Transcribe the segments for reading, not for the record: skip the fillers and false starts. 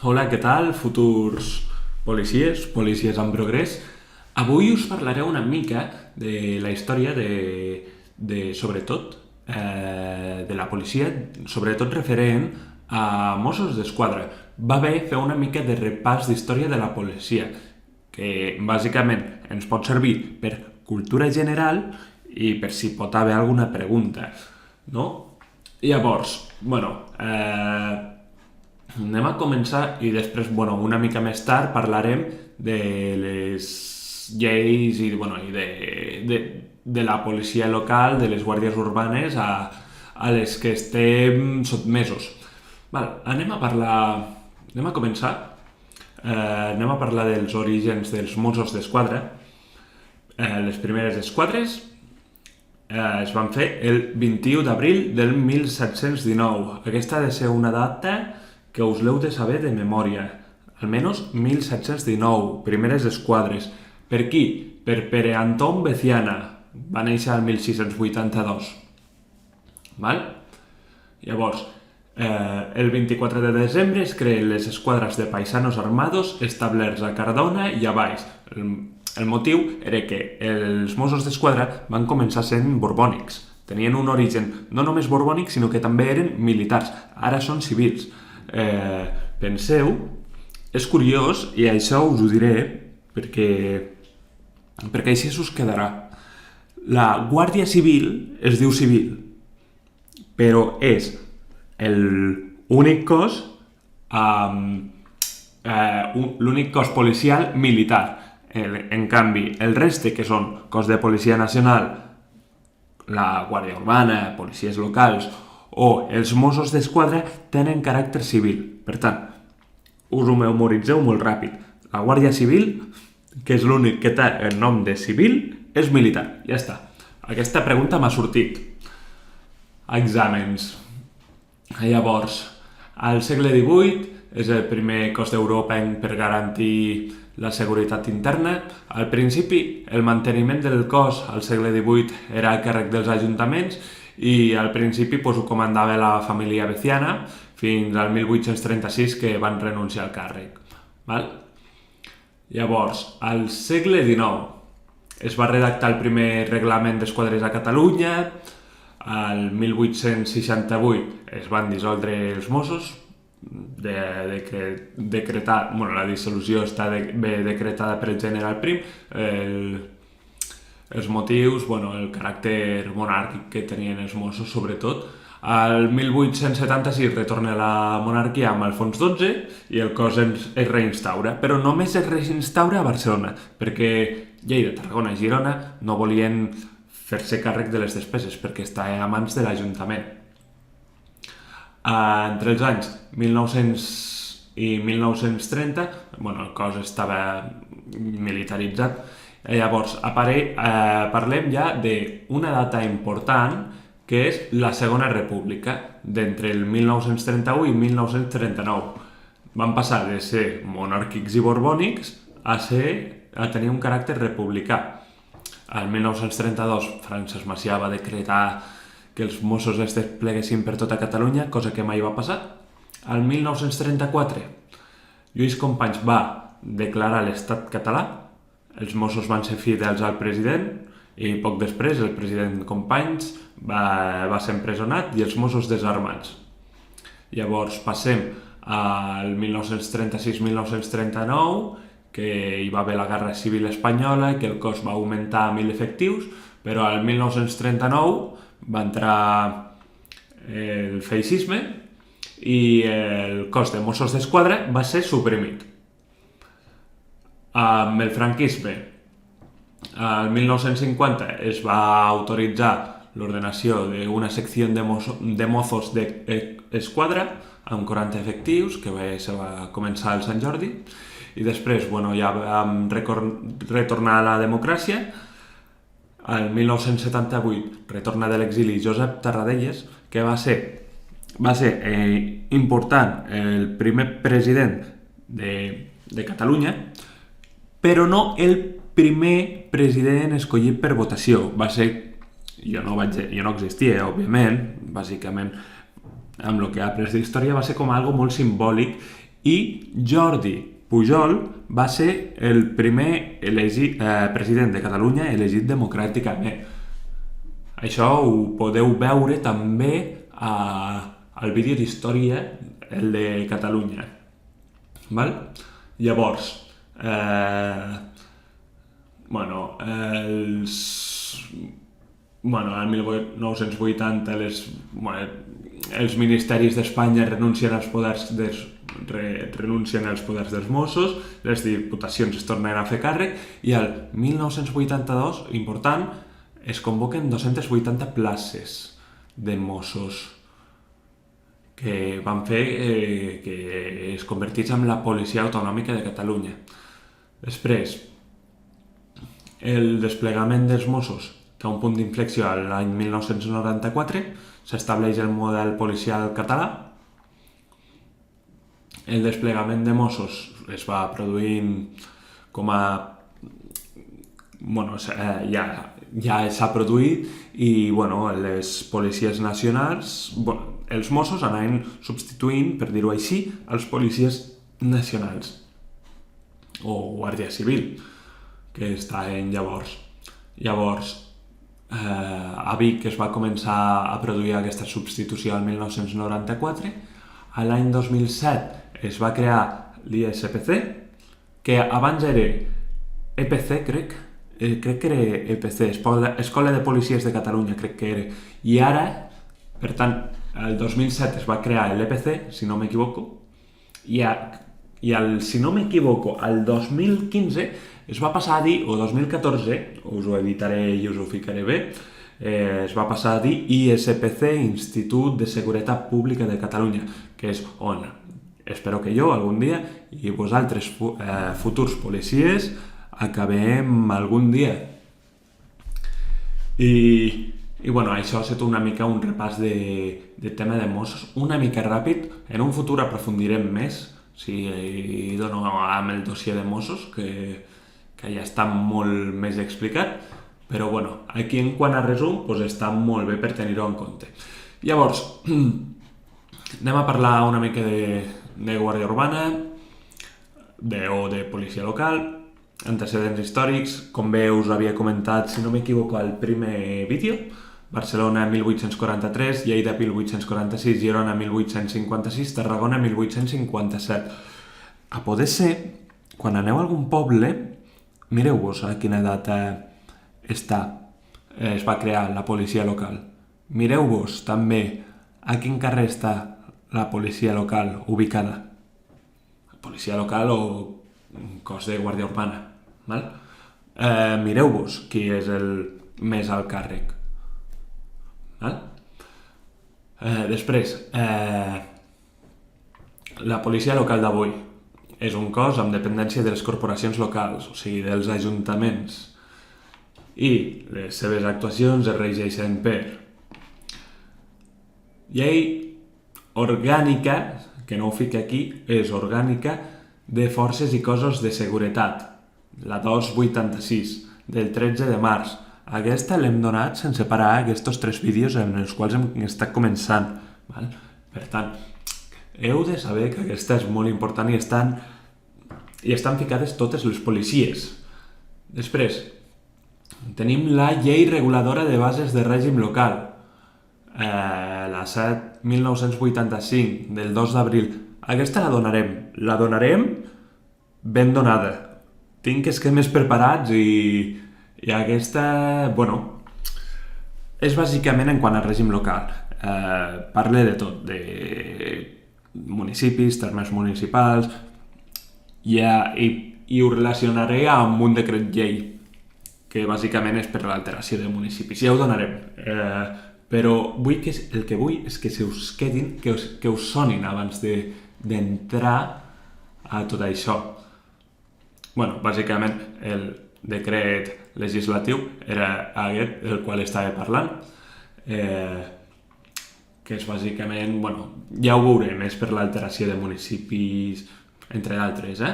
Hola, què tal, futurs policies en progrés? Avui us parlaré una mica de la història sobretot, de la policia, sobretot referent a Mossos d'Esquadra. Va bé fer una mica de repàs d'història de la policia, que bàsicament ens pot servir per cultura general i per si pot haver alguna pregunta, no? Llavors, anem a començar i després, una mica més tard parlarem de les lleis de la policia local, de les guàrdies urbanes a les que estem sotmesos. Anem a començar. Anem a parlar dels orígens dels Mossos d'Esquadra. Les primeres esquadres es van fer el 21 d'abril del 1719. Aquesta ha de ser una data que us l'heu de saber de memòria. Almenys 1719, primeres esquadres. Per qui? Per Pere Anton Veciana. Va néixer el 1682. Val? Llavors, el 24 de desembre es creen les esquadres de paisanos armados establerts a Cardona i a Valls. El motiu era que els Mossos d'Esquadra van començar sent borbònics. Tenien un origen no només borbònic, sinó que també eren militars. Ara són civils. Penseu, és curiós, i això us ho diré perquè així us quedarà. La Guàrdia Civil es diu civil, però és l'únic cos policial militar. En canvi, el reste, que són cos de policia nacional, la Guàrdia Urbana, policies locals o els Mossos d'Esquadra, tenen caràcter civil. Per tant, us ho memoritzeu molt ràpid. La Guàrdia Civil, que és l'únic que té el nom de civil, és militar. Ja està. Aquesta pregunta m'ha sortit a exàmens. Llavors, al segle XVIII és el primer cos d'Europa per garantir la seguretat interna. Al principi, el manteniment del cos al segle XVIII era a càrrec dels ajuntaments i al principi ho comandava la família Veciana fins al 1836, que van renunciar al càrrec. Llavors, al segle XIX es va redactar el primer reglament d'esquadres a Catalunya. Al 1868 es van dissoldre els Mossos, la dissolució està decretada pel general Prim. Els motius, el caràcter monàrquic que tenien els Mossos, sobretot. Al 1876 retorna la monarquia amb Alfons XII i el cos es reinstaura, però només es reinstaura a Barcelona, perquè Lleida, Tarragona i Girona no volien fer-se càrrec de les despeses, perquè està a mans de l'Ajuntament. Entre els anys 1900 i 1930, el cos estava militaritzat. Llavors, parlem ja d'una data important, que és la Segona República, d'entre el 1931 i 1939. Van passar de ser monàrquics i borbònics a tenir un caràcter republicà. El 1932, Francesc Macià va decretar que els Mossos es despleguessin per tota Catalunya, cosa que mai va passar. El 1934, Lluís Companys va declarar l'estat català, els Mossos van ser fidels al president i poc després el president Companys va ser empresonat i els Mossos desarmats. Llavors passem al 1936-1939, que hi va haver la Guerra Civil Espanyola i que el cos va augmentar a 1.000 efectius, però al 1939 va entrar el feixisme i el cos de Mossos d'Esquadra va ser suprimit. Amb el franquisme, al 1950 es va autoritzar l'ordenació d'una secció de mozos d'esquadra amb 40 efectius, que va començar el Sant Jordi, i després ja vam retornar a la democràcia. El 1978 retorna de l'exili Josep Tarradellas, que va ser important, el primer president de Catalunya, però no el primer president escollit per votació. Jo no existia, òbviament, bàsicament, amb el que he après d'història, va ser com algo molt simbòlic i Jordi Pujol va ser el primer president de Catalunya elegit democràticament. Això ho podeu veure també al vídeo d'història, el de Catalunya. Val? Llavors, al 1980 els ministeris d'Espanya renuncien als poders dels Mossos, les diputacions es tornen a fer càrrec i el 1982, important, es convoquen 280 places de Mossos que van fer que es convertís en la policia autonòmica de Catalunya. Després, el desplegament dels Mossos té un punt d'inflexió a l'any 1994, s'estableix el model policial català. El desplegament de Mossos es va produint com a... ja s'ha produït i les policies nacionals, els Mossos anaven substituint, per dir-ho així, els policies nacionals o Guàrdia Civil, que estaven llavors. Llavors, a Vic es va començar a produir aquesta substitució el 1994. A l'any 2007 es va crear l'ISPC, que abans era EPC, crec que era EPC, Escola de Policies de Catalunya, crec que era. I ara, per tant, el 2007 es va crear l'EPC, si no m'equivoco, i si no m'equivoco, el 2015 es va passar a dir, o 2014, us ho editaré i us ho ficaré bé, es va passar a dir ISPC, Institut de Seguretat Pública de Catalunya, que és on espero que jo algun dia i vosaltres futurs policies acabem algun dia. Això ha estat una mica un repàs de tema de Mossos, una mica ràpid. En un futur aprofundirem més, si dono amb el dossier de Mossos, que ja està molt més explicat, però aquí en quant a resum està molt bé per tenir-ho en compte. Llavors, anem a parlar una mica de Guàrdia Urbana o de policia local, antecedents històrics. Com bé us havia comentat, si no m'equivoco, al primer vídeo, Barcelona 1843, Lleida 1846, Girona 1856, Tarragona 1857. A poder ser, quan aneu a algun poble, mireu-vos a quina data es va crear la policia local. Mireu-vos també a quin carrer està la policia local ubicada. Policia local o cos de Guàrdia Urbana. Val? Mireu-vos qui és el més alt càrrec. Val? Després, la policia local d'avui és un cos amb dependència de les corporacions locals, o sigui, dels ajuntaments, i les seves actuacions es regeixen per llei orgànica, que no ho fico aquí, és orgànica de forces i cossos de seguretat, la 286, del 13 de març. Aquesta l'hem donat sense parar aquests 3 vídeos en els quals hem estat començant. Val? Per tant, heu de saber que aquesta és molt important i estan ficades totes les policies. Després, tenim la llei reguladora de bases de règim local, la 7/1985, del 2 d'abril. Aquesta la donarem ben donada. Tinc esquemes preparats i aquesta, és bàsicament en quant a règim local. Parla de tot, de municipis, termes municipals, i ho relacionaré amb un decret llei, que bàsicament és per l'alteració de municipis. Ja ho donarem. Però el que vull és que se us quedin, que us sonin abans d'entrar a tot això. Bàsicament, el decret legislatiu era aquest, del qual estava parlant, que és bàsicament, ja ho veurem, és per l'alteració de municipis, entre d'altres,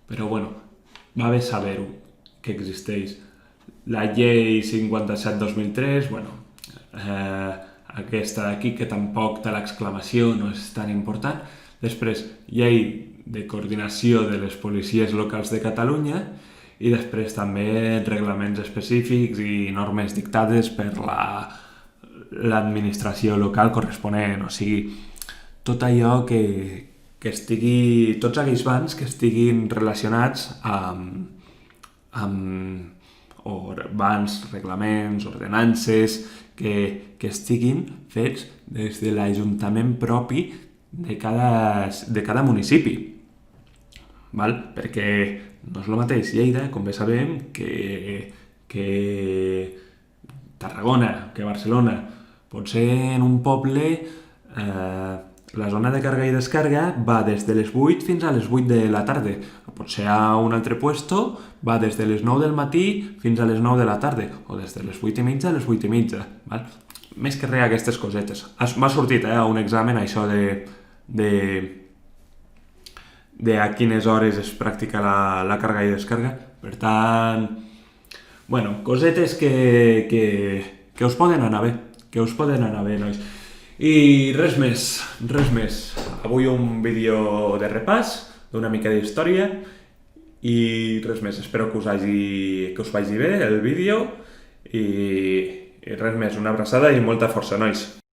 però va bé saber-ho, que existeix. La llei 57/2003, aquesta d'aquí, que tampoc té l'exclamació, no és tan important. Després, llei de coordinació de les policies locals de Catalunya i després també reglaments específics i normes dictades per l'administració local corresponent, o sigui, tot allò que estigui, tots aquells bans que estiguin relacionats amb bans, reglaments, ordenances, que estiguin fets des de l'Ajuntament propi de cada municipi. Val? Perquè no és el mateix Lleida, com bé sabem, que Tarragona, que Barcelona. Potser en un poble la zona de càrrega i descàrrega va des de les 8 fins a les 8 de la tarda. Potser a un altre puesto va des de les 9 del matí fins a les 9 de la tarda, o des de les 8 i mitja a les 8 i mitja. Val? Més que res aquestes cosetes. M'ha sortit a un examen això de a quines hores es practica la càrrega i descàrrega. Per tant, bueno, cosetes que us poden anar bé, nois. I res més. Avui un vídeo de repàs, d'una mica d'història, i res més. Espero que us vagi bé el vídeo, i res més. Una abraçada i molta força, nois.